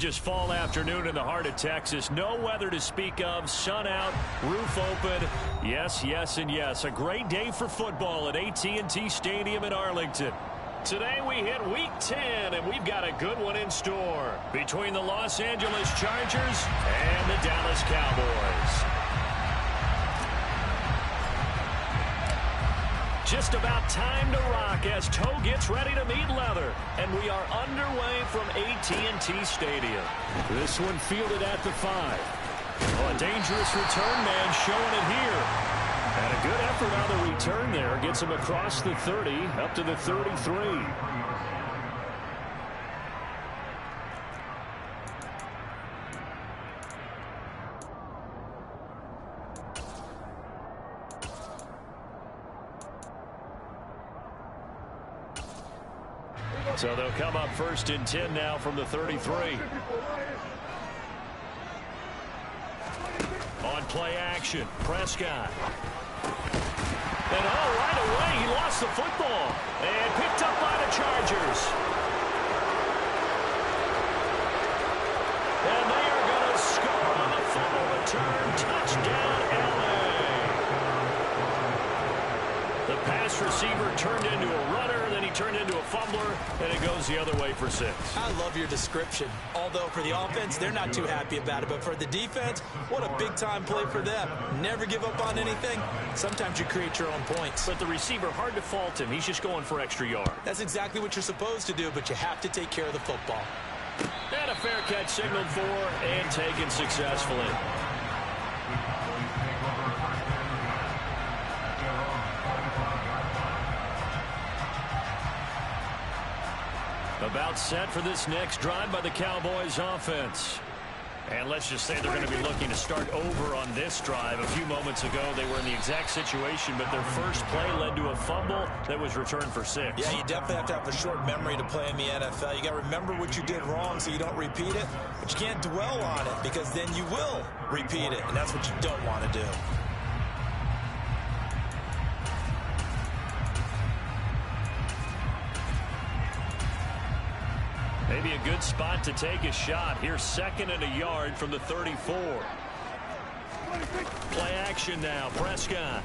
gorgeous fall afternoon in the heart of Texas. No weather to speak of. Sun out, roof open. Yes, yes, and yes. A great day for football at AT&T Stadium in Arlington. Today we hit Week 10, and we've got a good one in store between the Los Angeles Chargers and the Dallas Cowboys. Just about time to rock as toe gets ready to meet leather. And we are underway from AT&T Stadium. This one fielded at the 5. Oh, a dangerous return man showing it here. And a good effort on the return there. Gets him across the 30 up to the 33. So they'll come up 1st and 10 now from the 33. On play action, Prescott. And right away, he lost the football. And picked up by the Chargers. And they are going to score on the fumble return. Touchdown, LA. The pass receiver turned into a runner, then he turned into a fumbler, and it goes the other way for 6. I love your description. Although for the offense, they're not too happy about it. But for the defense, what a big-time play for them. Never give up on anything. Sometimes you create your own points. But the receiver, hard to fault him. He's just going for extra yard. That's exactly what you're supposed to do, but you have to take care of the football. And a fair catch signaled for and taken successfully. About set for this next drive by the Cowboys offense. And let's just say they're going to be looking to start over on this drive. A few moments ago, they were in the exact situation, but their first play led to a fumble that was returned for 6. Yeah, you definitely have to have a short memory to play in the NFL. You got to remember what you did wrong so you don't repeat it, but you can't dwell on it because then you will repeat it, and that's what you don't want to do. Maybe a good spot to take a shot. Here's 2nd and a yard from the 34. Play action now. Prescott.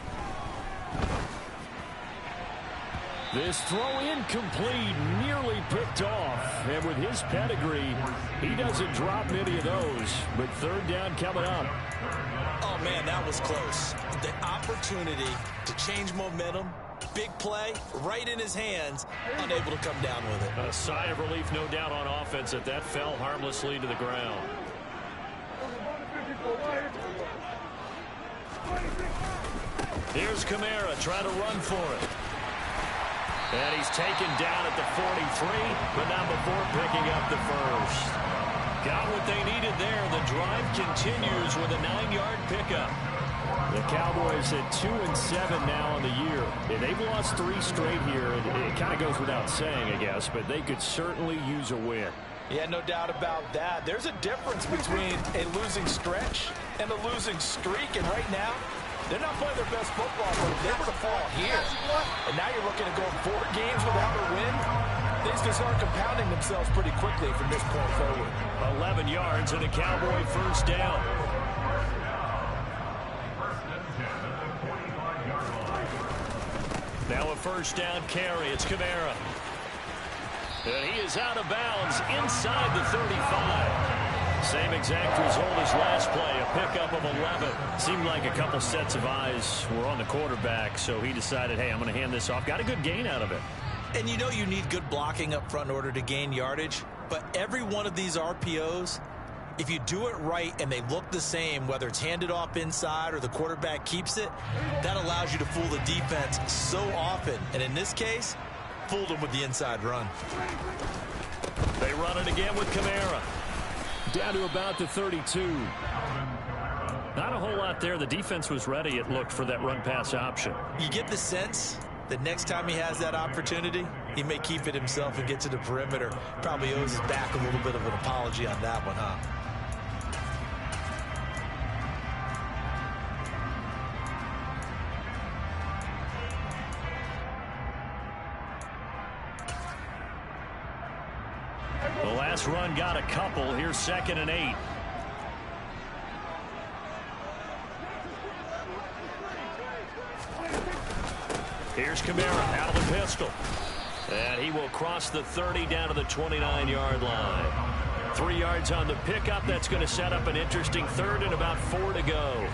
This throw incomplete, nearly picked off. And with his pedigree, he doesn't drop many of those. But 3rd down coming up. Oh, man, that was close. The opportunity to change momentum. Big play, right in his hands, unable to come down with it. A sigh of relief, no doubt, on offense that fell harmlessly to the ground. Here's Kamara trying to run for it. And he's taken down at the 43, but not before picking up the first. Got what they needed there. The drive continues with a 9-yard pickup. The Cowboys at 2-7 now on the year. They've lost 3 straight here. It kind of goes without saying, I guess, but they could certainly use a win. Yeah, no doubt about that. There's a difference between a losing stretch and a losing streak, and right now, they're not playing their best football, but if they were to fall here, and now you're looking at going 4 games without a win, things can start compounding themselves pretty quickly from this point forward. 11 yards and a Cowboy first down. Now a first down carry. It's Kamara. And he is out of bounds inside the 35. Same exact result as last play, a pickup of 11. Seemed like a couple sets of eyes were on the quarterback, so he decided, hey, I'm going to hand this off. Got a good gain out of it. And you know you need good blocking up front in order to gain yardage, but every one of these RPOs, if you do it right and they look the same, whether it's handed off inside or the quarterback keeps it, that allows you to fool the defense so often. And in this case, fooled them with the inside run. They run it again with Kamara. Down to about the 32. Not a whole lot there. The defense was ready, it looked, for that run-pass option. You get the sense that next time he has that opportunity, he may keep it himself and get to the perimeter. Probably owes his back a little bit of an apology on that one, huh? The last last run got a couple. Here's 2nd and 8. Here's Kamara out of the pistol. And he will cross the 30 down to the 29-yard line. 3 yards on the pickup. That's going to set up an interesting 3rd and about 4 to go.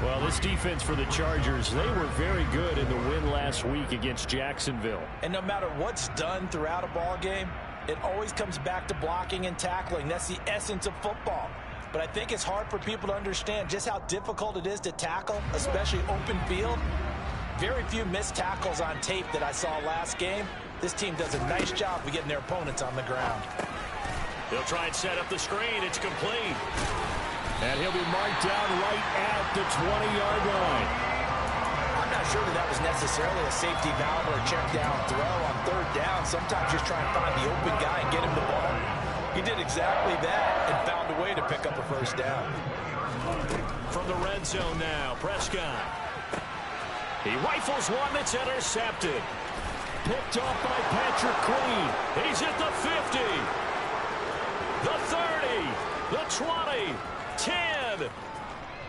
Well, this defense for the Chargers, they were very good in the win last week against Jacksonville. And no matter what's done throughout a ball game, it always comes back to blocking and tackling. That's the essence of football. But I think it's hard for people to understand just how difficult it is to tackle, especially open field. Very few missed tackles on tape that I saw last game. This team does a nice job of getting their opponents on the ground. He'll try and set up the screen. It's complete. And he'll be marked down right at the 20-yard line. I'm not sure that was necessarily a safety valve or a check down throw on 3rd down. Sometimes just try and find the open guy and get him the ball. He did exactly that and found a way to pick up a 1st down. From the red zone now, Prescott. He rifles one that's intercepted. Picked off by Patrick Queen. He's at the 50. The 30. The 20. 10.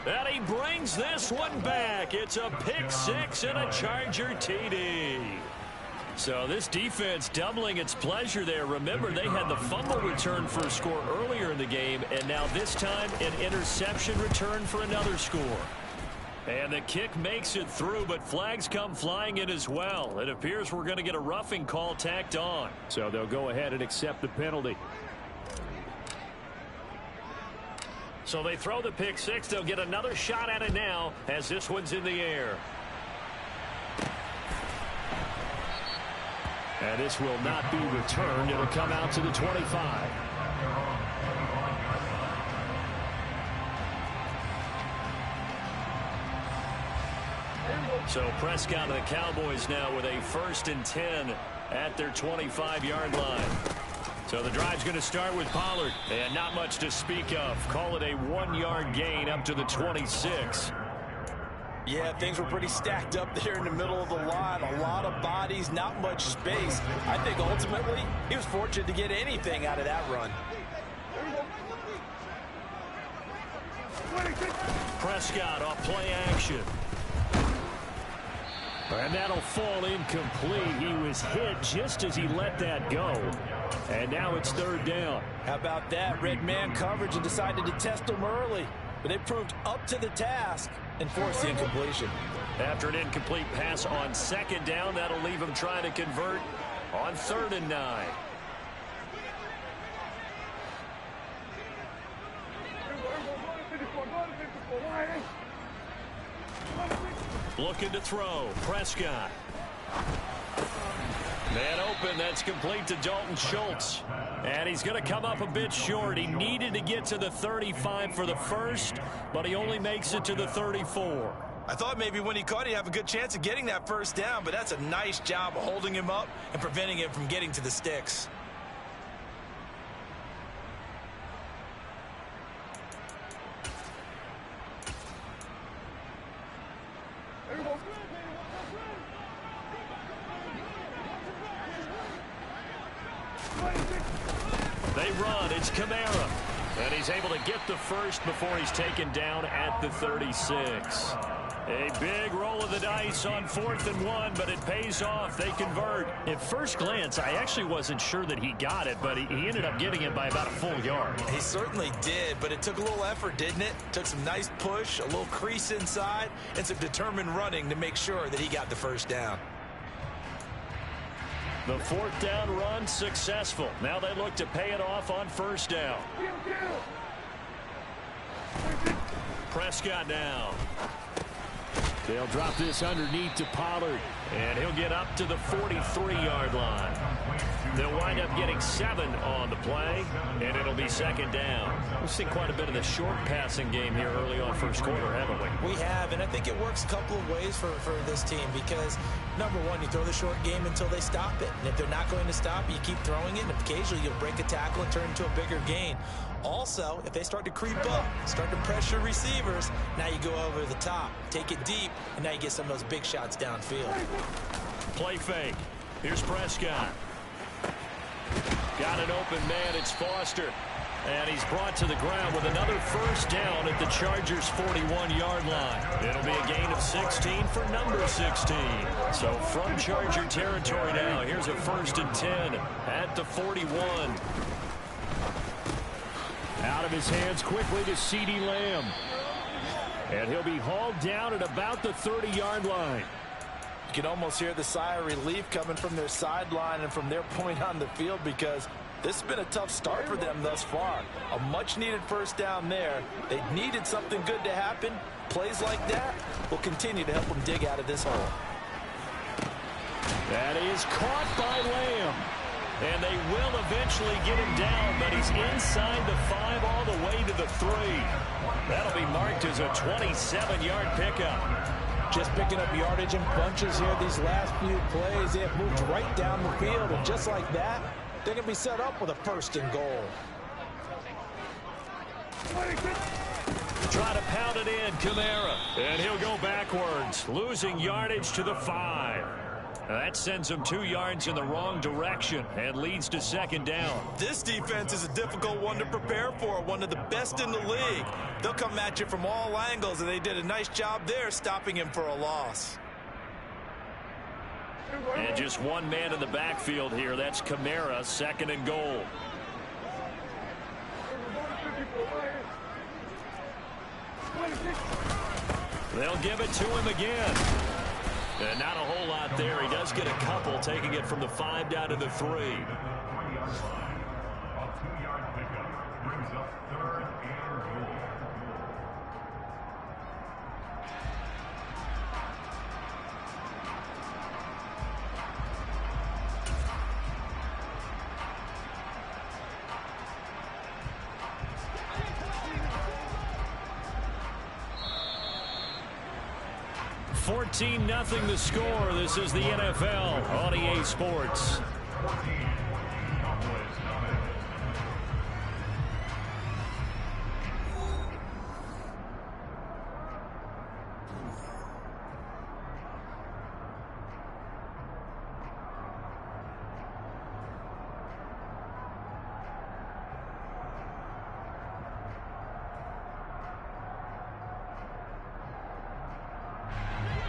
And he brings this one back. It's a pick 6 and a Charger TD. So this defense doubling its pleasure there. Remember, they had the fumble return for a score earlier in the game, and now this time an interception return for another score. And the kick makes it through, but flags come flying in as well. It appears we're going to get a roughing call tacked on. So they'll go ahead and accept the penalty. So they throw the pick 6. They'll get another shot at it now as this one's in the air. And this will not be returned. It'll come out to the 25. So Prescott and the Cowboys now with a 1st and 10 at their 25-yard line. So the drive's going to start with Pollard. And not much to speak of. Call it a 1-yard gain up to the 26. Yeah, things were pretty stacked up there in the middle of the line. A lot of bodies, not much space. I think ultimately he was fortunate to get anything out of that run. Prescott off play action. And that'll fall incomplete. He was hit just as he let that go. And now it's 3rd down. How about that? Red man coverage and decided to test him early. But they proved up to the task and forced the incompletion. After an incomplete pass on 2nd down, that'll leave him trying to convert on 3rd and 9. Looking to throw. Prescott. Man open. That's complete to Dalton Schultz. And he's going to come up a bit short. He needed to get to the 35 for the 1st, but he only makes it to the 34. I thought maybe when he caught, he'd have a good chance of getting that 1st down, but that's a nice job of holding him up and preventing him from getting to the sticks. They run. It's Kamara. And he's able to get the 1st before he's taken down at the 36. A big roll of the dice on 4th and 1, but it pays off. They convert. At first glance, I actually wasn't sure that he got it, but he ended up getting it by about a full yard. He certainly did, but it took a little effort, didn't it? Took some nice push, a little crease inside, and some determined running to make sure that he got the 1st down. The 4th down run successful. Now they look to pay it off on 1st down. Prescott now. They'll drop this underneath to Pollard, and he'll get up to the 43-yard line. They'll wind up getting 7 on the play, and it'll be 2nd down. We've seen quite a bit of the short passing game here early on 1st quarter, haven't we? We have, and I think it works a couple of ways for this team because, number one, you throw the short game until they stop it. And if they're not going to stop it, you keep throwing it, and occasionally you'll break a tackle and turn it into a bigger gain. Also, if they start to creep up, start to pressure receivers, now you go over the top, take it deep, and now you get some of those big shots downfield. Play fake. Here's Prescott. Got an open man. It's Foster. And he's brought to the ground with another first down at the Chargers' 41-yard line. It'll be a gain of 16 for number 16. So from Charger territory now, here's a 1st and 10 at the 41. Out of his hands quickly to CeeDee Lamb. And he'll be hauled down at about the 30-yard line. You can almost hear the sigh of relief coming from their sideline and from their point on the field, because this has been a tough start for them thus far. A much-needed first down there. They needed something good to happen. Plays like that will continue to help them dig out of this hole. That is caught by Lamb. And they will eventually get him down, but he's inside the 5 all the way to the 3. That'll be marked as a 27-yard pickup. Just picking up yardage in bunches here these last few plays. They have moved right down the field, and just like that, they're going to be set up with a 1st and goal. Try to pound it in, Kamara. And he'll go backwards, losing yardage to the 5. That sends him 2 yards in the wrong direction and leads to 2nd down. This defense is a difficult one to prepare for, one of the best in the league. They'll come at you from all angles, and they did a nice job there stopping him for a loss. And just one man in the backfield here. That's Kamara, 2nd and goal. They'll give it to him again. And not a whole lot there. He does get a couple, taking it from the 5 down to the 3. Nothing the score. This is the NFL on EA Sports.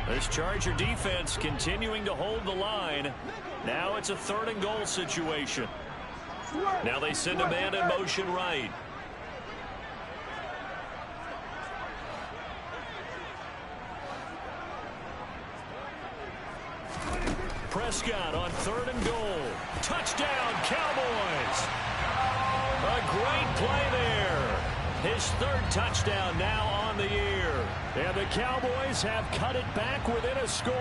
This Charger defense continuing to hold the line. Now it's a 3rd and goal situation. Now they send a man in motion right. Prescott on 3rd and goal. Touchdown, Cowboys. A great play there. His 3rd touchdown now on the year. And the Cowboys have cut it back within a score.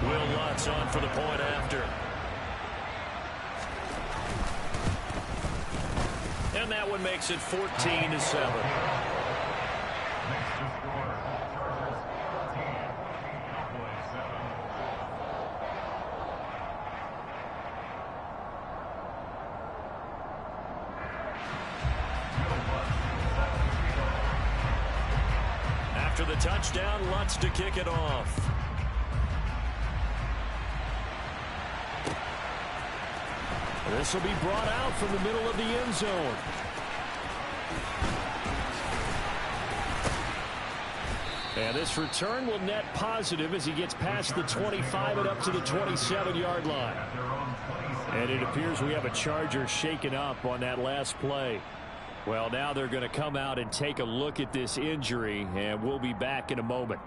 Will Lutz on for the point after. And that one makes it 14-7. The touchdown, Lutz to kick it off. This will be brought out from the middle of the end zone. And this return will net positive as he gets past the 25 and up to the 27-yard line. And it appears we have a Charger shaken up on that last play. Well, now they're going to come out and take a look at this injury, and we'll be back in a moment.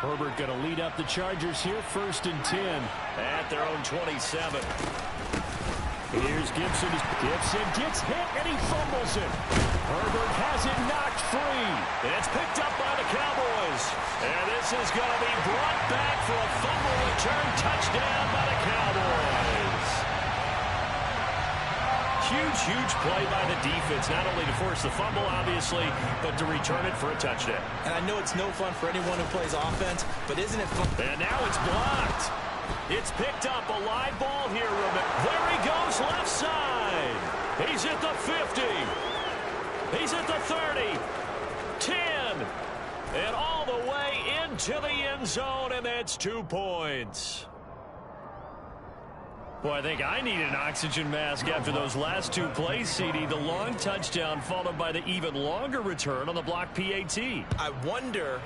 Herbert going to lead up the Chargers here, 1st and 10 at their own 27. Here's Gibson. Gibson gets hit, and he fumbles it. Herbert has it knocked free. And it's picked up by the Cowboys. And this is going to be brought back for a fumble return touchdown by the Cowboys. Huge play by the defense, not only to force the fumble, obviously, but to return it for a touchdown. And I know it's no fun for anyone who plays offense, but isn't it fun? And now it's blocked. It's picked up, a live ball here. There he goes, left side. He's at the 50. He's at the 30. 10. And all the way into the end zone, and that's 2 points. Well, I think I need an oxygen mask after those last 2 plays, CD. The long touchdown followed by the even longer return on the block PAT. I wonder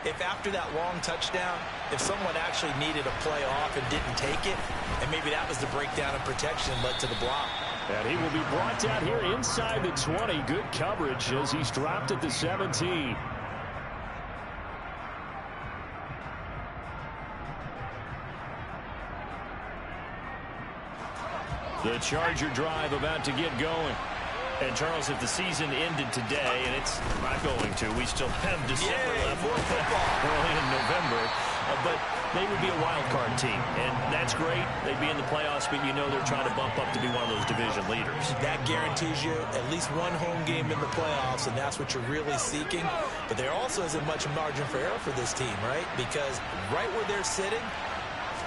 if after that long touchdown, if someone actually needed a play off and didn't take it, and maybe that was the breakdown in protection and led to the block. And he will be brought down here inside the 20. Good coverage as he's dropped at the 17. The Charger drive about to get going. And, Charles, if the season ended today, and it's not going to, we still have December left early in November, but they would be a wild card team. And that's great. They'd be in the playoffs, but you know they're trying to bump up to be one of those division leaders. That guarantees you at least one home game in the playoffs, and that's what you're really seeking. But there also isn't much margin for error for this team, right? Because right where they're sitting,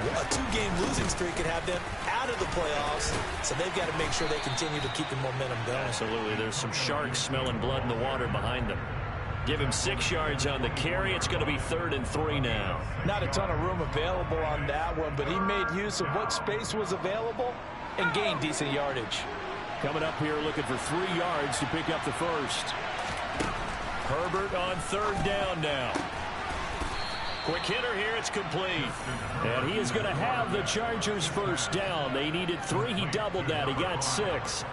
a 2-game losing streak could have them out of the playoffs, so they've got to make sure they continue to keep the momentum going. Absolutely. There's some sharks smelling blood in the water behind them. Give him 6 yards on the carry. It's going to be 3rd and 3 now. Not a ton of room available on that one, but he made use of what space was available and gained decent yardage. Coming up here looking for 3 yards to pick up the first. Herbert on 3rd down now. Quick hitter here, it's complete. And he is going to have the Chargers first down. They needed 3, he doubled that, he got 6.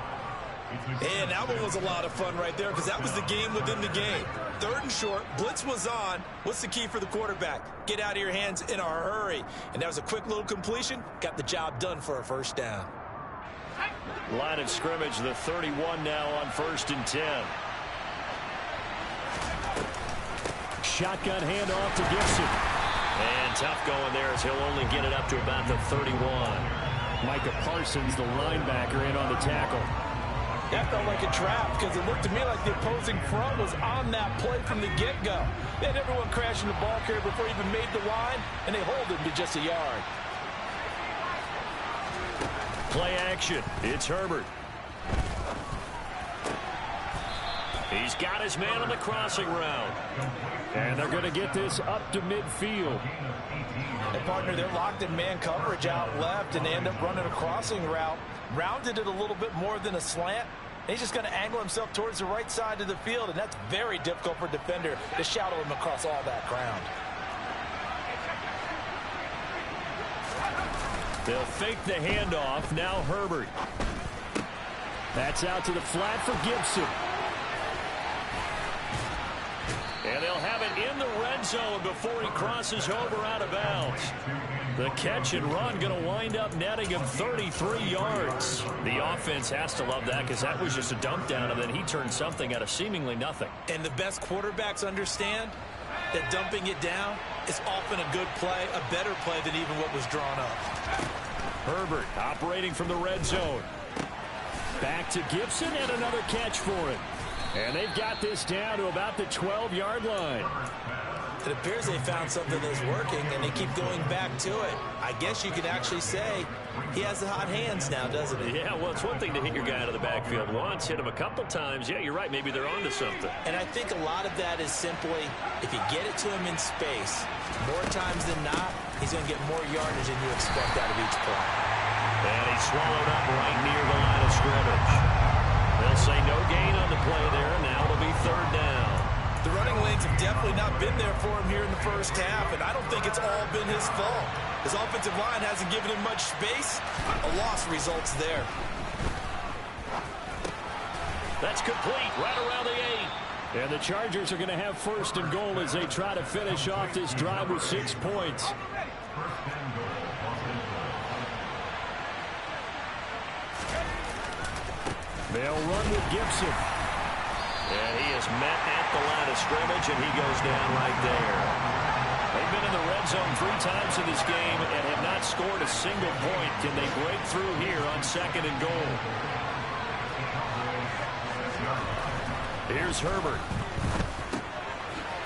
And that one was a lot of fun right there because that was the game within the game. 3rd and short, blitz was on. What's the key for the quarterback? Get out of your hands in a hurry. And that was a quick little completion, got the job done for a first down. Line of scrimmage, the 31 now on 1st and 10. Shotgun handoff to Gibson. And tough going there as he'll only get it up to about the 31. Micah Parsons, the linebacker, in on the tackle. That felt like a trap because it looked to me like the opposing front was on that play from the get-go. They had everyone crashing the ball carrier before he even made the line, and they hold him to just a yard. Play action. It's Herbert. He's got his man on the crossing route. And they're going to get this up to midfield. And, partner, they're locked in man coverage out left, and they end up running a crossing route. Rounded it a little bit more than a slant. And he's just going to angle himself towards the right side of the field, and that's very difficult for a defender to shadow him across all that ground. They'll fake the handoff. Now Herbert. That's out to the flat for Gibson. And they'll have it in the red zone before he crosses over out of bounds. The catch and run going to wind up netting him 33 yards. The offense has to love that because that was just a dump down, and then he turned something out of seemingly nothing. And the best quarterbacks understand that dumping it down is often a good play, a better play than even what was drawn up. Herbert operating from the red zone. Back to Gibson and another catch for him. And they've got this down to about the 12-yard line. It appears they found something that's working, and they keep going back to it. I guess you could actually say he has the hot hands now, doesn't he? Yeah, well, it's one thing to hit your guy out of the backfield once, hit him a couple times. Yeah, you're right. Maybe they're onto something. And I think a lot of that is simply if you get it to him in space, more times than not, he's going to get more yardage than you expect out of each play. And he's swallowed up right near the line of scrimmage. They'll say no gain on the play there. Now it'll be 3rd down. The running lanes have definitely not been there for him here in the first half, and I don't think it's all been his fault. His offensive line hasn't given him much space. A loss results there. That's complete right around the 8. And the Chargers are going to have 1st and goal as they try to finish off this drive with 6 points. They'll run with Gibson. And he is met at the line of scrimmage, and he goes down right there. They've been in the red zone 3 times in this game and have not scored a single point. Can they break through here on 2nd and goal? Here's Herbert.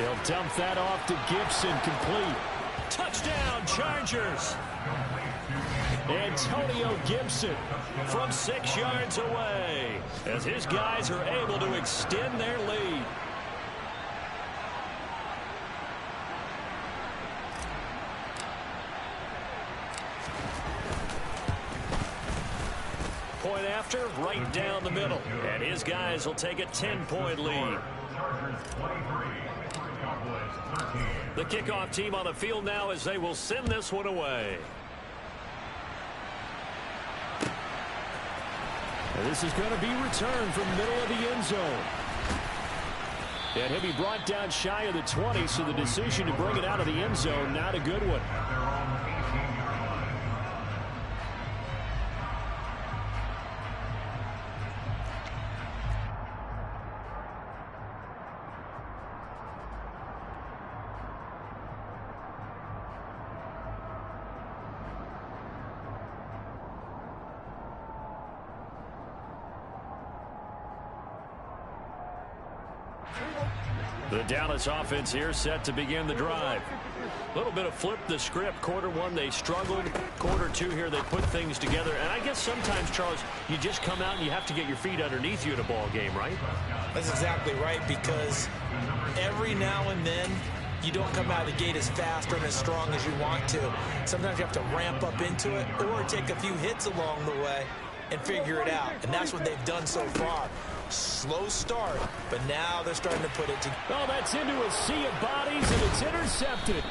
He'll dump that off to Gibson, complete. Touchdown, Chargers! Antonio Gibson from 6 yards away as his guys are able to extend their lead. point after, right down the middle. And his guys will take a 10-point lead. The kickoff team on the field now as they will send this one away. And this is going to be returned from the middle of the end zone. And he'll be brought down shy of the 20, so the decision to bring it out of the end zone, not a good one. The Dallas offense here set to begin the drive. A little bit of flip the script. Quarter one, they struggled. Quarter two here, they put things together. And I guess sometimes, Charles, you just come out and you have to get your feet underneath you in a ball game, right? That's exactly right, because every now and then you don't come out of the gate as fast or as strong as you want to. Sometimes you have to ramp up into it or take a few hits along the way and figure it out. And that's what they've done so far. Slow start, but now they're starting to put it together. Oh, that's into a sea of bodies, and it's intercepted.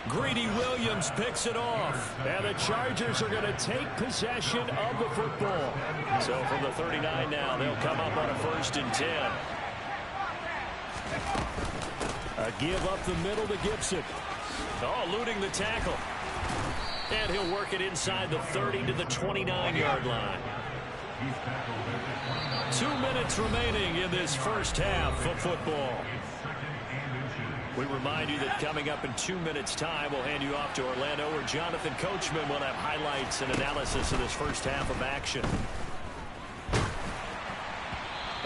Greedy Williams picks it off. And the Chargers are going to take possession of the football. So from the 39 now, they'll come up on a 1st and 10. A give up the middle to Gibson. Oh, eluding the tackle. And he'll work it inside the 30 to the 29-yard line. 2 minutes remaining in this first half of football. We remind you that coming up in 2 minutes' time, we'll hand you off to Orlando, where Jonathan Coachman will have highlights and analysis of this first half of action.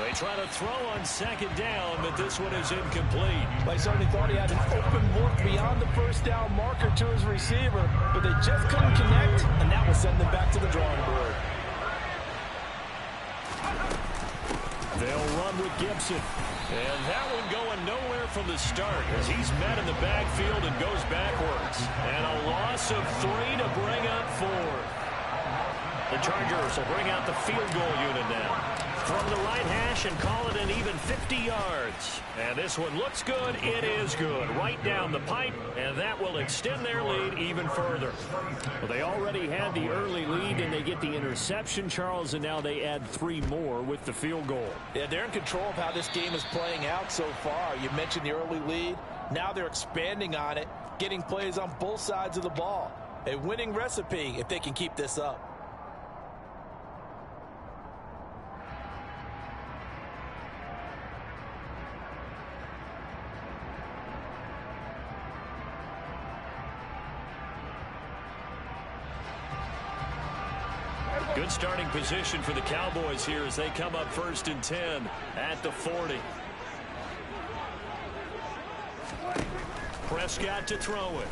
They try to throw on 2nd down, but this one is incomplete. They certainly thought he had an open look beyond the first down marker to his receiver, but they just couldn't connect, and that will send them back to the drawing board. They'll run with Gibson. And that one going nowhere from the start as he's met in the backfield and goes backwards. And a loss of 3 to bring up 4. The Chargers will bring out the field goal unit now. From the right hash and call it an even 50 yards. And this one looks good. It is good. Right down the pipe, and that will extend their lead even further. Well, they already had the early lead, and they get the interception, Charles, and now they add 3 more with the field goal. Yeah, they're in control of how this game is playing out so far. You mentioned the early lead. Now they're expanding on it, getting plays on both sides of the ball. A winning recipe if they can keep this up. Good starting position for the Cowboys here as they come up 1st and 10 at the 40. Prescott to throw it.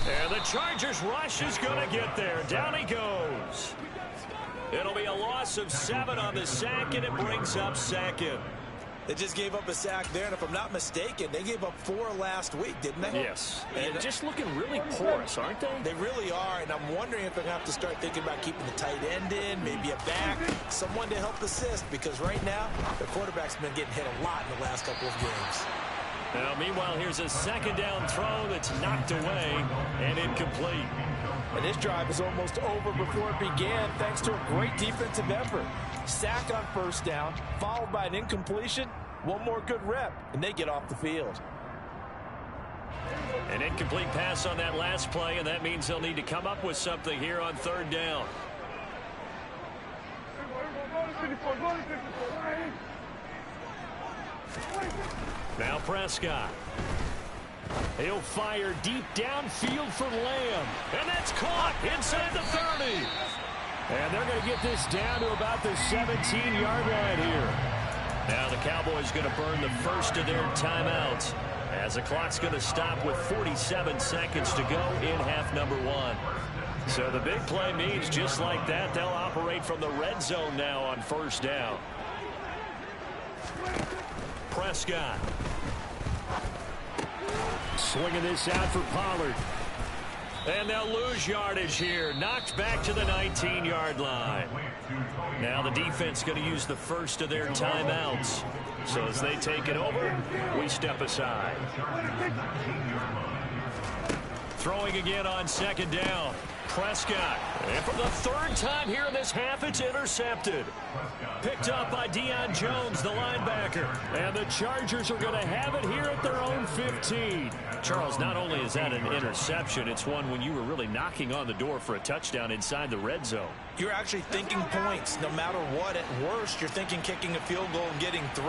And the Chargers rush is going to get there. Down he goes. It'll be a loss of 7 on the sack, and it brings up 2nd. They just gave up a sack there, and if I'm not mistaken, they gave up 4 last week, didn't they? Yes. And just looking really porous, aren't they? They really are, and I'm wondering if they're going to have to start thinking about keeping the tight end in, maybe a back, someone to help assist, because right now, the quarterback's been getting hit a lot in the last couple of games. Now, meanwhile, here's a 2nd down throw that's knocked away and incomplete. And this drive is almost over before it began, thanks to a great defensive effort. Sack on 1st down, followed by an incompletion. One more good rep, and they get off the field. An incomplete pass on that last play, and that means they'll need to come up with something here on 3rd down. Now Prescott. He'll fire deep downfield for Lamb. And that's caught inside the 30. And they're going to get this down to about the 17-yard line here. Now the Cowboys going to burn the first of their timeouts as the clock's going to stop with 47 seconds to go in half number 1. So the big play means just like that, they'll operate from the red zone now on 1st down. Prescott. Swinging this out for Pollard. And they'll lose yardage here. Knocked back to the 19-yard line. Now the defense going to use the first of their timeouts. So as they take it over, we step aside. Throwing again on second down. Prescott. And for the third time here in this half, it's intercepted. Picked up by Deion Jones, the linebacker. And the Chargers are going to have it here at their own 15. Charles, not only is that an interception, it's one when you were really knocking on the door for a touchdown inside the red zone. You're actually thinking points no matter what. At worst, you're thinking kicking a field goal and getting 3.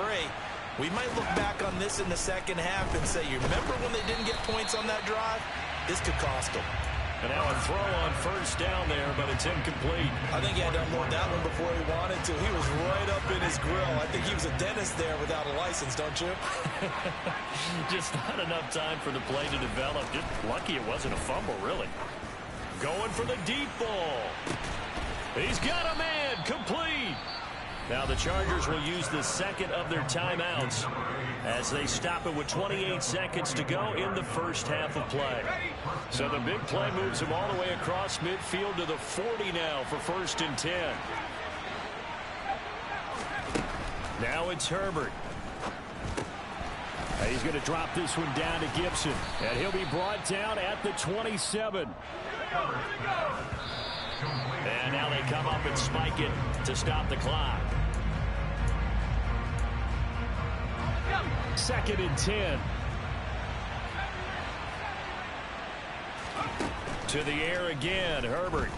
We might look back on this in the second half and say, you remember when they didn't get points on that drive? This could cost them. And now a throw on first down there, but it's incomplete. I think he had to unload that one before he wanted to. He was right up in his grill. I think he was a dentist there without a license, don't you? Just not enough time for the play to develop. Just lucky it wasn't a fumble, really. Going for the deep ball. He's got a man. Complete. Now the Chargers will use the second of their timeouts as they stop it with 28 seconds to go in the first half of play. So the big play moves them all the way across midfield to the 40 now for 1st and 10. Now it's Herbert. And he's going to drop this one down to Gibson. And he'll be brought down at the 27. And now they come up and spike it to stop the clock. 2nd and 10. To the air again, Herbert.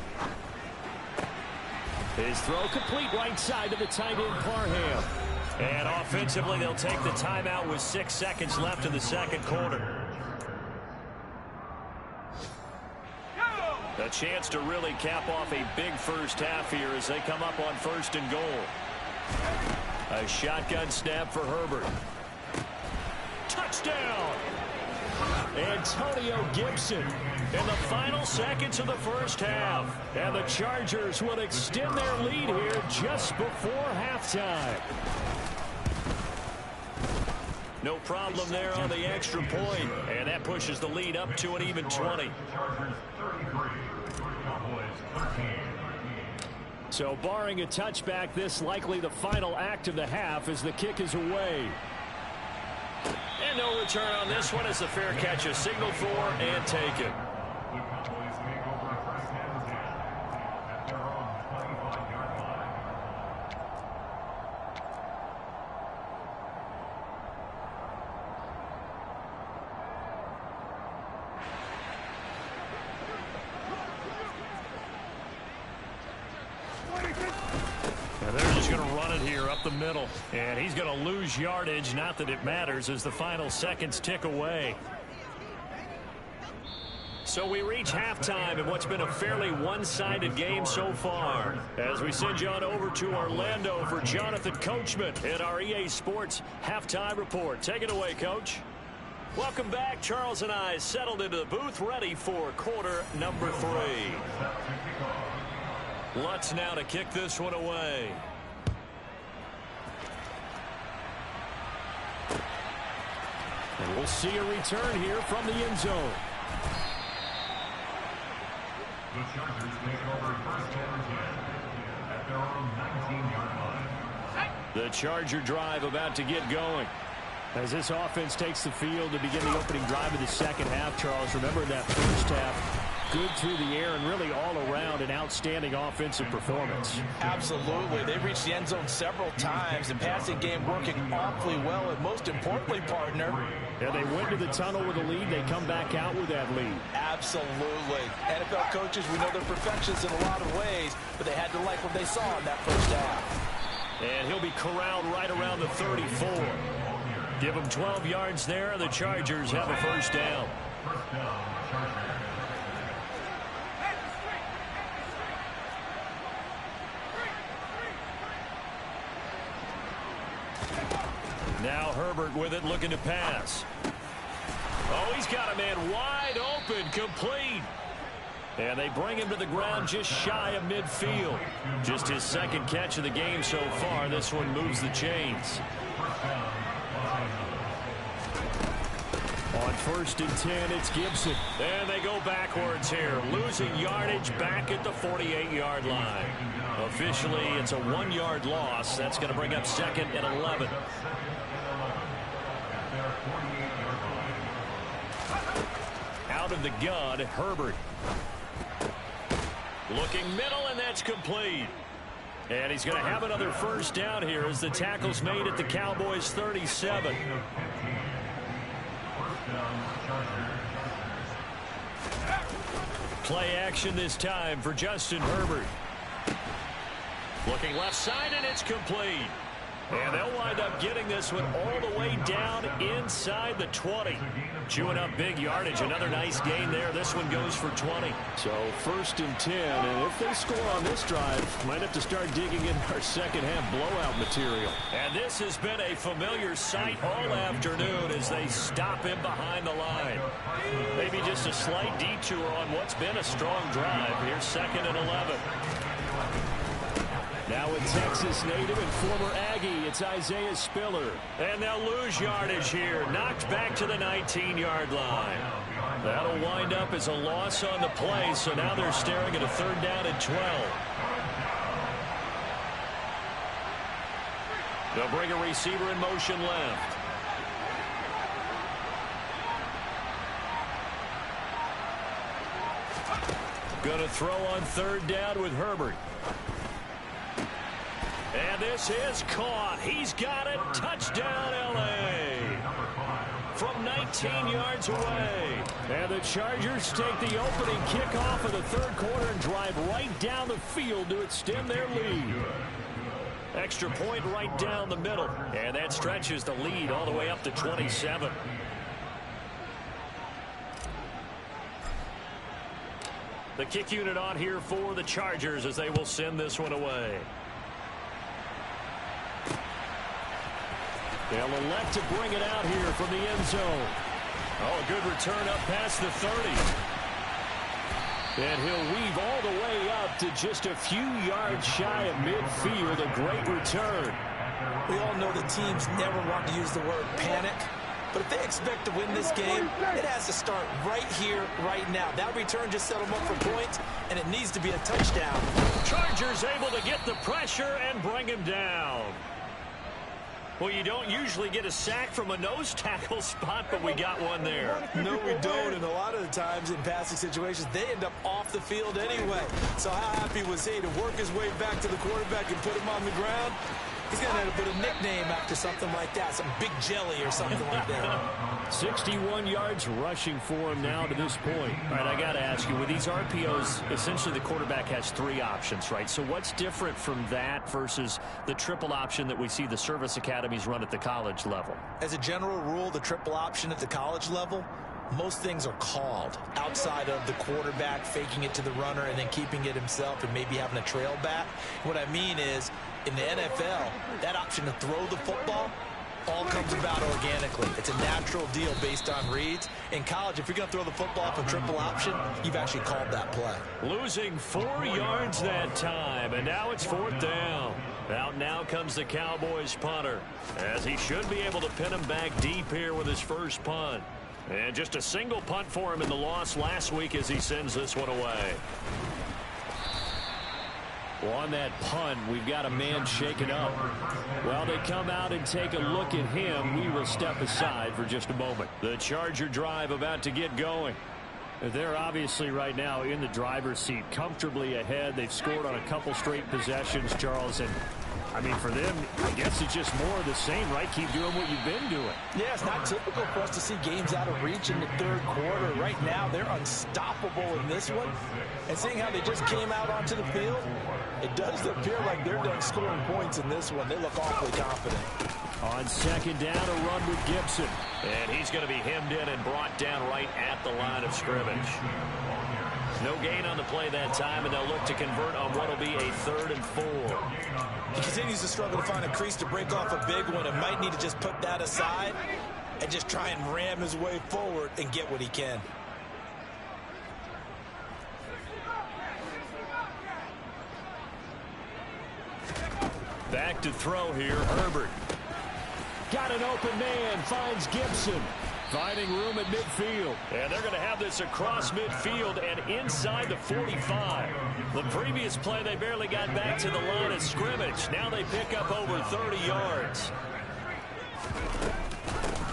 His throw complete right side to the tight end, Parham. And offensively, they'll take the timeout with 6 seconds left in the second quarter. A chance to really cap off a big first half here as they come up on 1st and goal. A shotgun snap for Herbert. Touchdown! Antonio Gibson In the final seconds of the first half. And the Chargers will extend their lead here just before halftime. No problem there on the extra point. And that pushes the lead up to an even 20. So barring a touchback, this likely the final act of the half as the kick is away. And no return on this one as the fair catch is signaled for and taken. And they're just going to run it here up the middle. And he's going to lose yardage. Not that it matters as the final seconds tick away. So we reach halftime in what's been a fairly one-sided game so far. As we send you on over to Orlando for Jonathan Coachman at our EA Sports Halftime Report. Take it away, Coach. Welcome back. Charles and I settled into the booth ready for quarter number 3. Lutz now to kick this one away. And we'll see a return here from the end zone. The Chargers take over first and 10 at their own 19-yard line. The Charger drive about to get going. As this offense takes the field to begin the opening drive of the second half, Charles, remember that first half, good through the air and really all around an outstanding offensive performance. Absolutely. They reached the end zone several times. The passing game working awfully well, and most importantly, partner. Yeah, they went to the tunnel with a lead. They come back out with that lead. Absolutely. NFL coaches, we know they're perfectionists in a lot of ways, but they had to like what they saw in that first half. And he'll be corralled right around the 34. Give him 12 yards there. The Chargers have a first down. First down, Chargers. Now Herbert with it, looking to pass. Oh, he's got a man wide open, complete. And they bring him to the ground just shy of midfield. Just his second catch of the game so far. This one moves the chains. On 1st and 10, it's Gibson. And they go backwards here, losing yardage back at the 48-yard line. Officially, it's a 1-yard loss. That's going to bring up 2nd and 11. Out of the gun, Herbert. Looking middle, and that's complete. And he's going to have another 1st down here as the tackle's made at the Cowboys' 37. Play action this time for Justin Herbert. Looking left side, and it's complete. And they'll wind up getting this one all the way down inside the 20. Chewing up big yardage. Another nice gain there. This one goes for 20. So 1st and 10, and if they score on this drive, might have to start digging in our second-half blowout material. And this has been a familiar sight all afternoon as they stop him behind the line. Maybe just a slight detour on what's been a strong drive. Here's 2nd and 11. Now a Texas native and former Aggie, it's Isaiah Spiller. And they'll lose yardage here. Knocked back to the 19-yard line. That'll wind up as a loss on the play, so now they're staring at a 3rd down and 12. They'll bring a receiver in motion left. Going to throw on 3rd down with Herbert. And this is caught. He's got it. Touchdown, L.A. From 19 yards away. And the Chargers take the opening kickoff of the 3rd quarter and drive right down the field to extend their lead. Extra point right down the middle. And that stretches the lead all the way up to 27. The kick unit on here for the Chargers as they will send this one away. They'll elect to bring it out here from the end zone. Oh, a good return up past the 30. And he'll weave all the way up to just a few yards shy of midfield. A great return. We all know the teams never want to use the word panic. But if they expect to win this game, it has to start right here, right now. That return just set them up for points, and it needs to be a touchdown. Chargers able to get the pressure and bring him down. Well, you don't usually get a sack from a nose tackle spot, but we got one there. No, we don't, and a lot of the times in passing situations, they end up off the field anyway. So how happy was he to work his way back to the quarterback and put him on the ground? He's going to have to put a nickname after something like that, some Big Jelly or something like that. 61 yards rushing for him now to this point. All right, I got to ask you, with these RPOs, essentially the quarterback has 3 options, right? So what's different from that versus the triple option that we see the service academies run at the college level? As a general rule, the triple option at the college level, most things are called outside of the quarterback faking it to the runner and then keeping it himself and maybe having a trail back. What I mean is, in the NFL, that option to throw the football all comes about organically. It's a natural deal based on reads. In college, if you're going to throw the football off a triple option, you've actually called that play. Losing 4 yards that time, and now it's 4th down. Out now comes the Cowboys punter, as he should be able to pin him back deep here with his first punt. And just a single punt for him in the loss last week as he sends this one away. Well, on that punt, we've got a man shaken up. While they come out and take a look at him, we will step aside for just a moment. The Charger drive about to get going. They're obviously right now in the driver's seat, comfortably ahead. They've scored on a couple straight possessions, Charles, and I mean, for them, I guess it's just more of the same, right? Keep doing what you've been doing. Yeah, it's not typical for us to see games out of reach in the 3rd quarter. Right now, they're unstoppable in this one. And seeing how they just came out onto the field, it does appear like they're done scoring points in this one. They look awfully confident. On 2nd down, a run with Gibson. And he's going to be hemmed in and brought down right at the line of scrimmage. No gain on the play that time, and they'll look to convert on what will be a 3rd and 4. He continues to struggle to find a crease to break off a big one, and might need to just put that aside and just try and ram his way forward and get what he can. Back to throw here, Herbert. Got an open man, finds Gibson. Finding room at midfield. And they're going to have this across midfield and inside the 45. The previous play, they barely got back to the line of scrimmage. Now they pick up over 30 yards.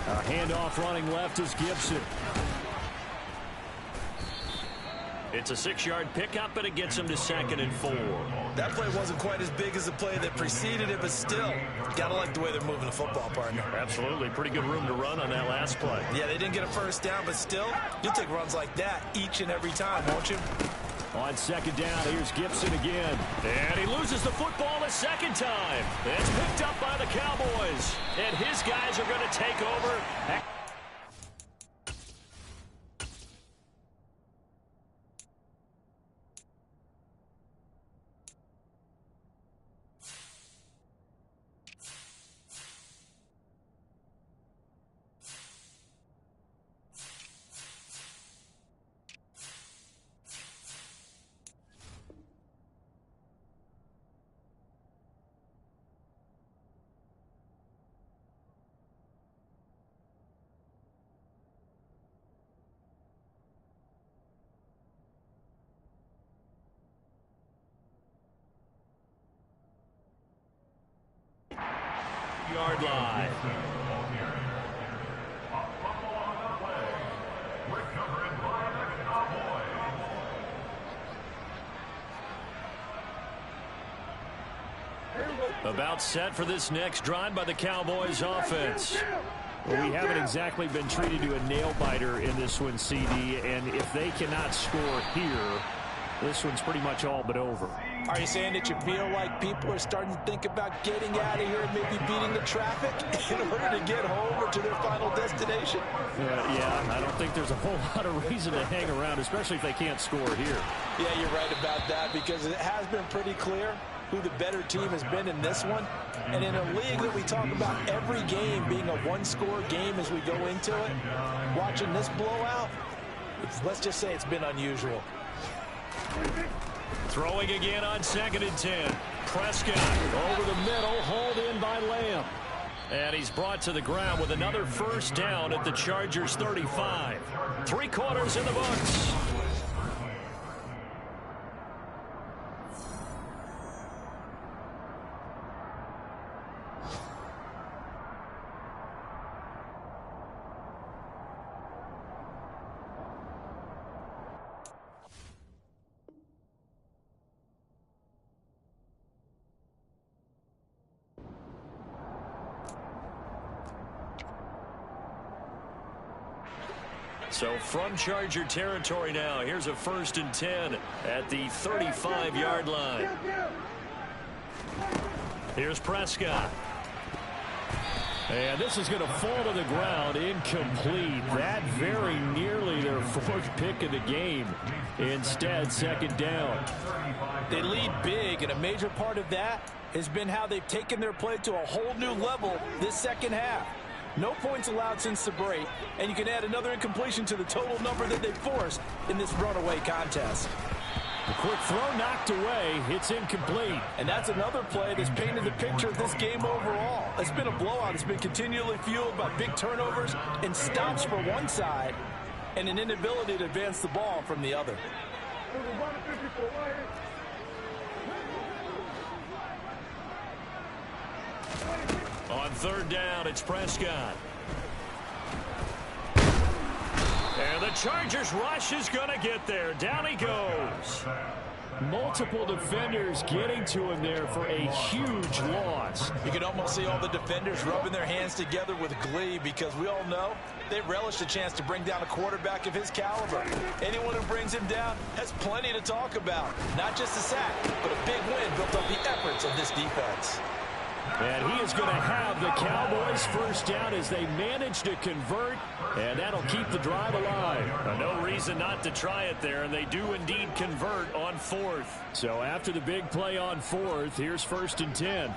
A handoff running left is Gibson. It's a 6-yard pickup, and it gets him to 2nd and 4. That play wasn't quite as big as the play that preceded it, but still, got to like the way they're moving the football, partner. Absolutely. Pretty good room to run on that last play. Yeah, they didn't get a first down, but still, you'll take runs like that each and every time, won't you? On 2nd down, here's Gibson again. And he loses the football a 2nd time. It's picked up by the Cowboys. And his guys are going to take over. Yard line. About set for this next drive by the Cowboys offense. Well, we haven't exactly been treated to a nail-biter in this one, CD, and if they cannot score here, this one's pretty much all but over. Are you saying that you feel like people are starting to think about getting out of here and maybe beating the traffic in order to get home or to their final destination? Yeah, I don't think there's a whole lot of reason to hang around, especially if they can't score here. Yeah, you're right about that, because it has been pretty clear who the better team has been in this one. And in a league that we talk about every game being a one-score game as we go into it, watching this blowout, let's just say it's been unusual. Throwing again on 2nd and 10. Prescott over the middle, hauled in by Lamb. And he's brought to the ground with another first down at the Chargers 35. 3 quarters in the books. So from Charger territory now, here's a 1st and 10 at the 35-yard line. Here's Prescott. And this is going to fall to the ground, incomplete. That very nearly their 4th pick of the game. Instead, 2nd down. They lead big, and a major part of that has been how they've taken their play to a whole new level this second half. No points allowed since the break, and you can add another incompletion to the total number that they forced in this runaway contest. A quick throw knocked away. It's incomplete. And that's another play that's painted the picture of this game overall. It's been a blowout. It's been continually fueled by big turnovers and stops for one side and an inability to advance the ball from the other. On 3rd down, it's Prescott. And the Chargers rush is going to get there. Down he goes. Multiple defenders getting to him there for a huge loss. You can almost see all the defenders rubbing their hands together with glee, because we all know they relish the chance to bring down a quarterback of his caliber. Anyone who brings him down has plenty to talk about. Not just a sack, but a big win built on the efforts of this defense. And he is going to have the Cowboys first down as they manage to convert, and that'll keep the drive alive. No reason not to try it there, and they do indeed convert on 4th. So after the big play on 4th, here's 1st and 10.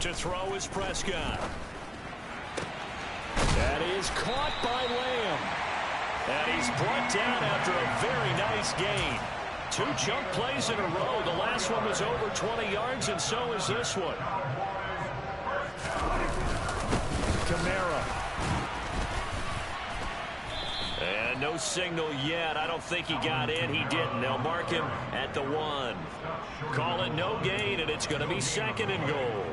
To throw is Prescott. That is caught by Lamb. And he's brought down after a very nice gain. 2 chunk plays in a row. The last one was over 20 yards, and so is this one. Kamara. And no signal yet. I don't think he got in. He didn't. They'll mark him at the 1. Call it no gain, and it's going to be 2nd and goal.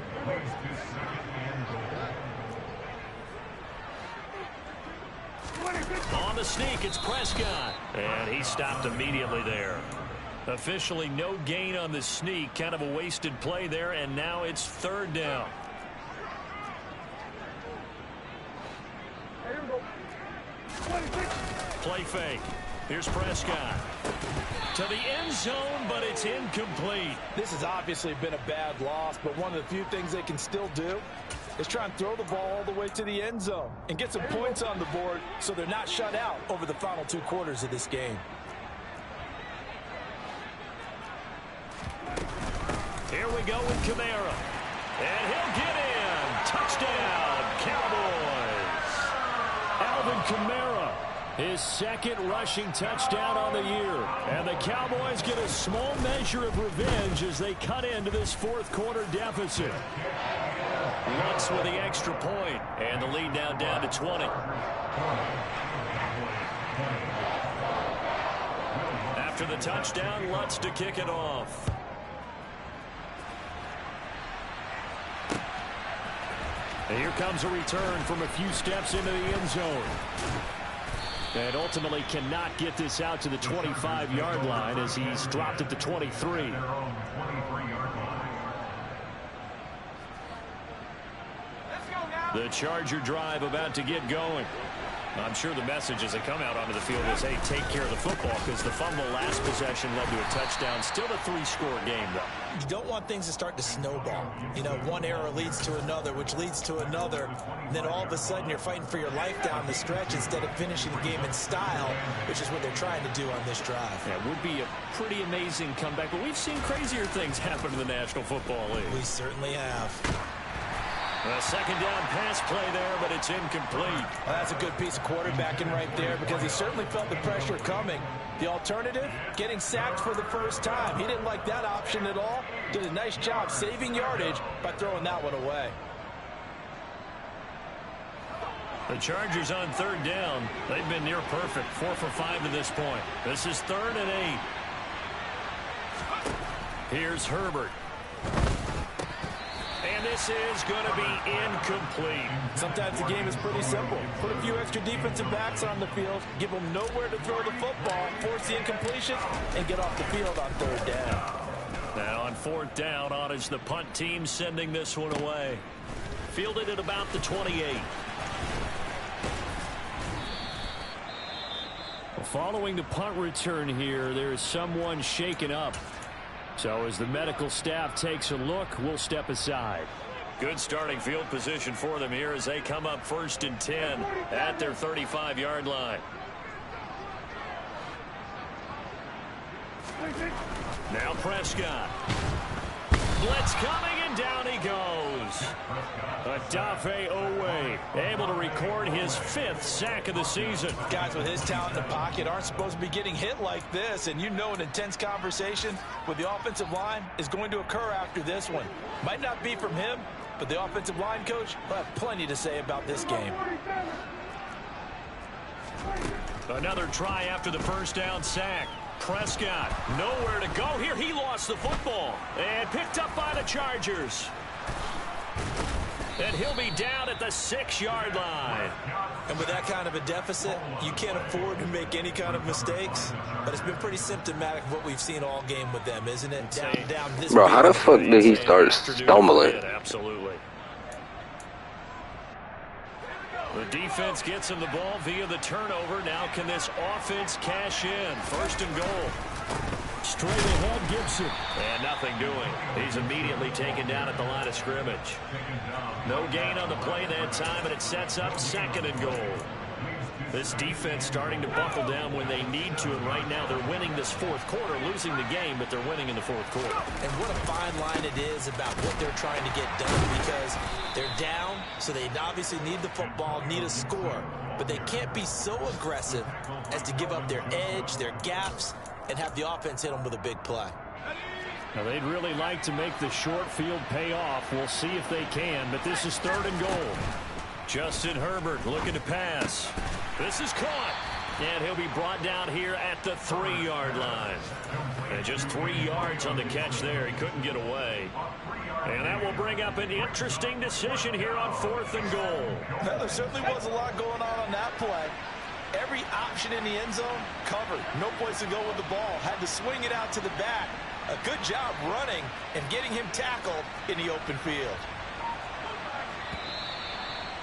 On the sneak, it's Prescott. And he stopped immediately there. Officially no gain on the sneak. Kind of a wasted play there, and now it's 3rd down. Play fake. Here's Prescott. To the end zone, but it's incomplete. This has obviously been a bad loss, but one of the few things they can still do is try and throw the ball all the way to the end zone and get some points on the board so they're not shut out over the final 2 quarters of this game. Here we go with Kamara. And he'll get in. Touchdown, Cowboys. Alvin Kamara, his 2nd rushing touchdown on the year. And the Cowboys get a small measure of revenge as they cut into this 4th quarter deficit. Lutz with the extra point, and the lead now down to 20. After the touchdown, Lutz to kick it off. And here comes a return from a few steps into the end zone. And ultimately cannot get this out to the 25-yard line as he's dropped at the 23. The Charger drive about to get going. I'm sure the message as they come out onto the field is, hey, take care of the football, because the fumble last possession led to a touchdown. Still a 3-score game, though. You don't want things to start to snowball. You know, one error leads to another, which leads to another. And then all of a sudden you're fighting for your life down the stretch instead of finishing the game in style, which is what they're trying to do on this drive. Yeah, it would be a pretty amazing comeback, but we've seen crazier things happen in the National Football League. We certainly have. A 2nd down pass play there, but it's incomplete. Well, that's a good piece of quarterbacking right there, because he certainly felt the pressure coming. The alternative, getting sacked for the first time. He didn't like that option at all. Did a nice job saving yardage by throwing that one away. The Chargers on 3rd down. They've been near perfect. 4 for 5 to this point. This is 3rd and 8. Here's Herbert. And this is going to be incomplete. Sometimes the game is pretty simple. Put a few extra defensive backs on the field, give them nowhere to throw the football, force the incompletion, and get off the field on 3rd down. Now on 4th down, on is the punt team sending this one away. Fielded at about the 28. Following the punt return here, there is someone shaken up. So as the medical staff takes a look, we'll step aside. Good starting field position for them here as they come up 1st and 10 at their 35-yard line. Now Prescott. Blitz coming, and down he goes. Odafe Owe able to record his 5th sack of the season. Guys with his talent in the pocket aren't supposed to be getting hit like this, and you know an intense conversation with the offensive line is going to occur after this one. Might not be from him, but the offensive line coach will have plenty to say about this game. Another try after the 1st down sack. Prescott, nowhere to go here. He lost the football and picked up by the Chargers. And he'll be down at the 6-yard line. And with that kind of a deficit, you can't afford to make any kind of mistakes. But it's been pretty symptomatic of what we've seen all game with them, isn't it? Down this. Bro, how the fuck did he start stumbling? Absolutely. The defense gets him the ball via the turnover. Now can this offense cash in? 1st and goal. Straight ahead, Gibson. And nothing doing. He's immediately taken down at the line of scrimmage. No gain on the play that time, and it sets up 2nd and goal. This defense starting to buckle down when they need to, and right now they're winning this 4th quarter, losing the game, but they're winning in the 4th quarter. And what a fine line it is about what they're trying to get done, because they're down, so they obviously need the football, need a score, but they can't be so aggressive as to give up their edge, their gaps, and have the offense hit them with a big play. Now, they'd really like to make the short field pay off. We'll see if they can, but this is 3rd and goal. Justin Herbert looking to pass. This is caught. And he'll be brought down here at the 3-yard line. And just 3 yards on the catch there. He couldn't get away. And that will bring up an interesting decision here on 4th and goal. Well, there certainly was a lot going on that play. Every option in the end zone covered. No place to go with the ball. Had to swing it out to the back. A good job running and getting him tackled in the open field.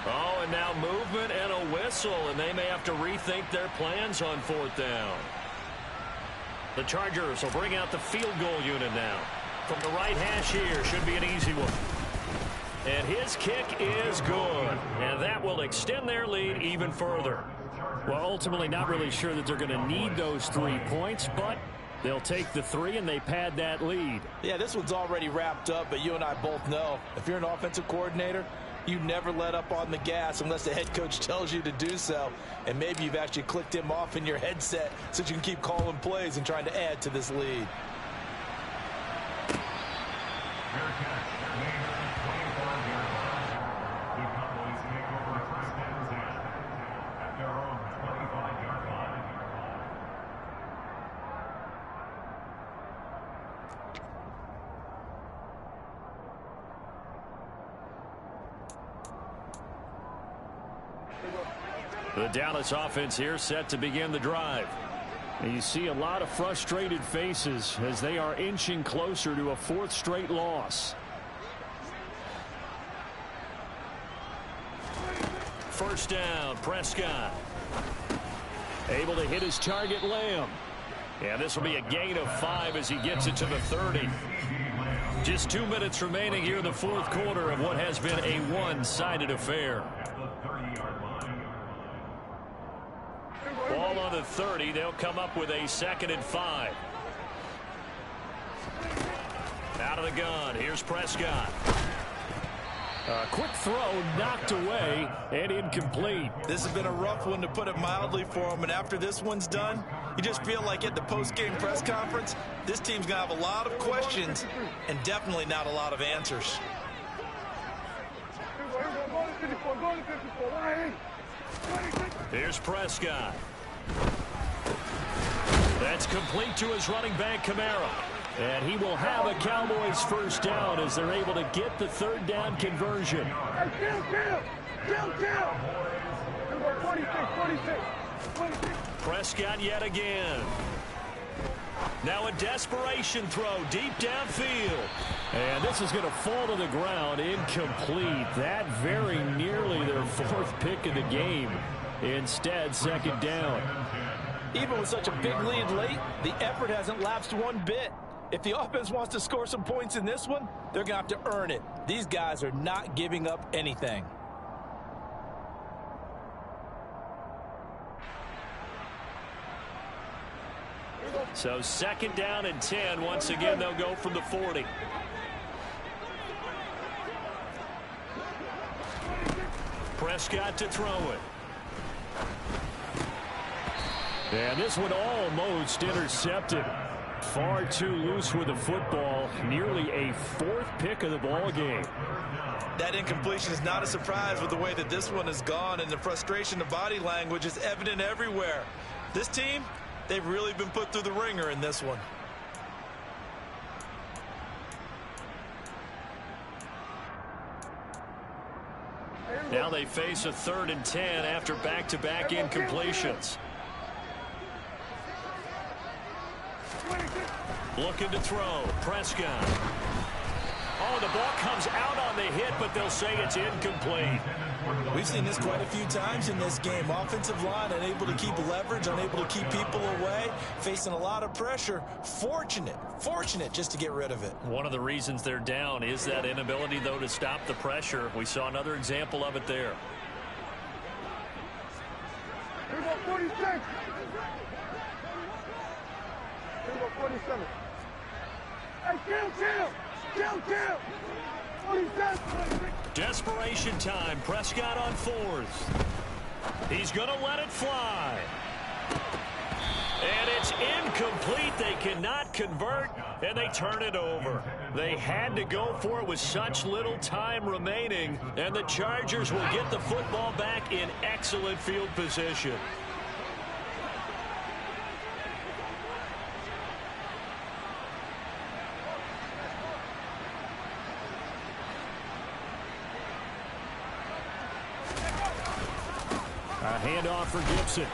Oh, and now movement and a whistle, and they may have to rethink their plans on 4th down. The Chargers will bring out the field goal unit now. From the right hash here, should be an easy one. And his kick is good, and that will extend their lead even further. Well, ultimately not really sure that they're going to need those 3 points, but they'll take the 3 and they pad that lead. Yeah, this one's already wrapped up, but you and I both know if you're an offensive coordinator, you never let up on the gas unless the head coach tells you to do so. And maybe you've actually clicked him off in your headset so you can keep calling plays and trying to add to this lead. The Dallas offense here set to begin the drive. And you see a lot of frustrated faces as they are inching closer to a 4th straight loss. First down, Prescott. Able to hit his target, Lamb. And this will be a gain of 5 as he gets it to the 30. Just 2 minutes remaining here in the 4th quarter of what has been a one-sided affair. Ball on the 30. They'll come up with a 2nd and 5. Out of the gun. Here's Prescott. A quick throw knocked away and incomplete. This has been a rough one, to put it mildly, for him. And after this one's done, you just feel like at the post-game press conference, this team's going to have a lot of questions and definitely not a lot of answers. Here's Prescott. That's complete to his running back, Kamara. And he will have a Cowboys first down as they're able to get the 3rd down conversion. Prescott yet again. Now a desperation throw deep downfield. And this is going to fall to the ground, incomplete. That very nearly their 4th pick of the game. Instead, 2nd down. Even with such a big lead late, the effort hasn't lapsed one bit. If the offense wants to score some points in this one, they're going to have to earn it. These guys are not giving up anything. So 2nd down and 10. Once again, they'll go from the 40. Prescott to throw it. And this one almost intercepted. Far too loose with the football. Nearly a 4th pick of the ball game. That incompletion is not a surprise with the way that this one has gone, and the frustration, the body language is evident everywhere. This team, they've really been put through the ringer in this one. Now they face a 3rd and 10 after back-to-back incompletions. Looking to throw. Prescott. Oh, the ball comes out on the hit, but they'll say it's incomplete. We've seen this quite a few times in this game. Offensive line unable to keep leverage, unable to keep people away, facing a lot of pressure. Fortunate just to get rid of it. One of the reasons they're down is that inability, though, to stop the pressure. We saw another example of it there. Here we go, 46. Here we go, 47. Hey, kill. 47. Desperation time. Prescott on 4th. He's going to let it fly. And it's incomplete. They cannot convert, and they turn it over. They had to go for it with such little time remaining, and the Chargers will get the football back in excellent field position. A handoff for Gibson.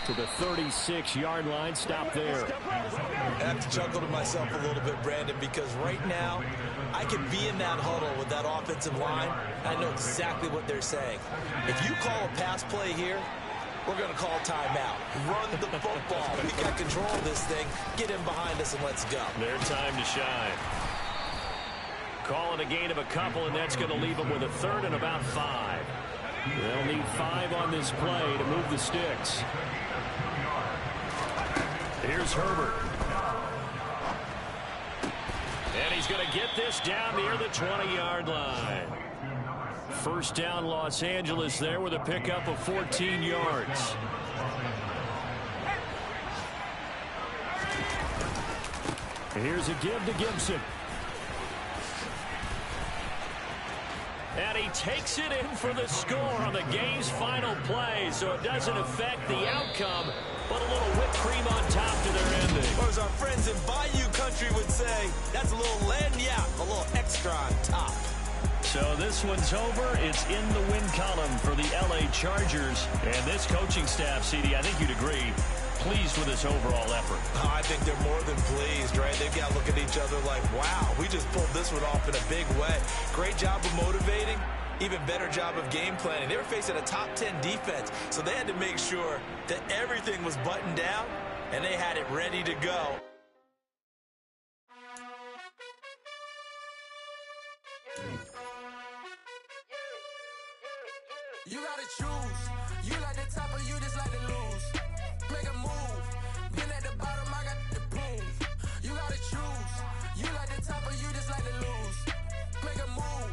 To the 36-yard line. Stop there. I have to chuckle to myself a little bit, Brandon, because right now I can be in that huddle with that offensive line. I know exactly what they're saying. If you call a pass play here, we're going to call timeout. Run the football. We got control of this thing. Get in behind us and let's go. Their time to shine. Calling a gain of a couple, and that's going to leave them with a third and about 5. They'll need 5 on this play to move the sticks. Here's Herbert. And he's going to get this down near the 20-yard line. First down, Los Angeles there with a pickup of 14 yards. Here's a give to Gibson. And he takes it in for the score on the game's final play, so it doesn't affect the outcome, but a little whipped cream on top to their ending. Or as our friends in Bayou Country would say, that's a little lagniappe, a little extra on top. So this one's over. It's in the win column for the L.A. Chargers. And this coaching staff, CD, I think you'd agree, pleased with this overall effort. Oh, I think they're more than pleased, right? They've got to look at each other like, wow, we just pulled this one off in a big way. Great job of motivating, even better job of game planning. They were facing a top 10 defense, so they had to make sure that everything was buttoned down, and they had it ready to go. You gotta choose. You like the top or you just like to lose. Make a move. Been at the bottom, I got the proof. You gotta choose. You like the top or you just like to lose. Make a move.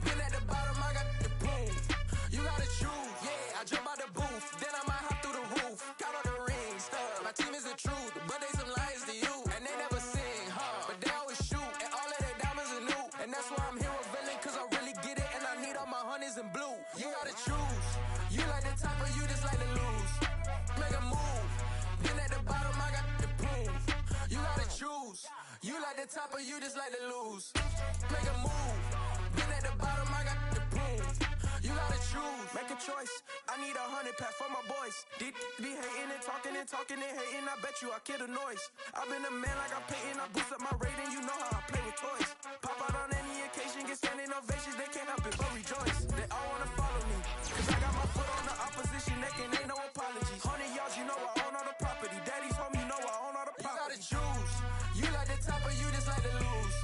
Been at the bottom, I got the proof. You gotta choose. Yeah, I jump out the booth, then I might hop through the roof. Count on the rings, stuff. My team is the truth, but they some liars to you. And they never sing, but they always shoot. And all of their diamonds are new. And that's why I'm here with villain, cause I really get it. And I need all my honeys in blue. You gotta choose. You like the top or you just like to lose. Make a move. Been at the bottom, I got the proof. You gotta choose. You like the top or you just like to lose. Make a move. Been at the bottom, I got the proof. You gotta choose. Make a choice. I need 100 pack for my boys. Deep be hating and talking and hating. I bet you I kill the noise. I've been a man like I'm Peyton. I boost up my rating. You know how I play with toys. Pop out on any occasion, get standing ovations. They can't help it but rejoice. They all wanna follow me. Cause I got my foot on the opposition neck and ain't no apologies. 100 yards, you know I own all the property. Daddy's home, you know I own all the property. You gotta choose. You like the top or you just like to lose.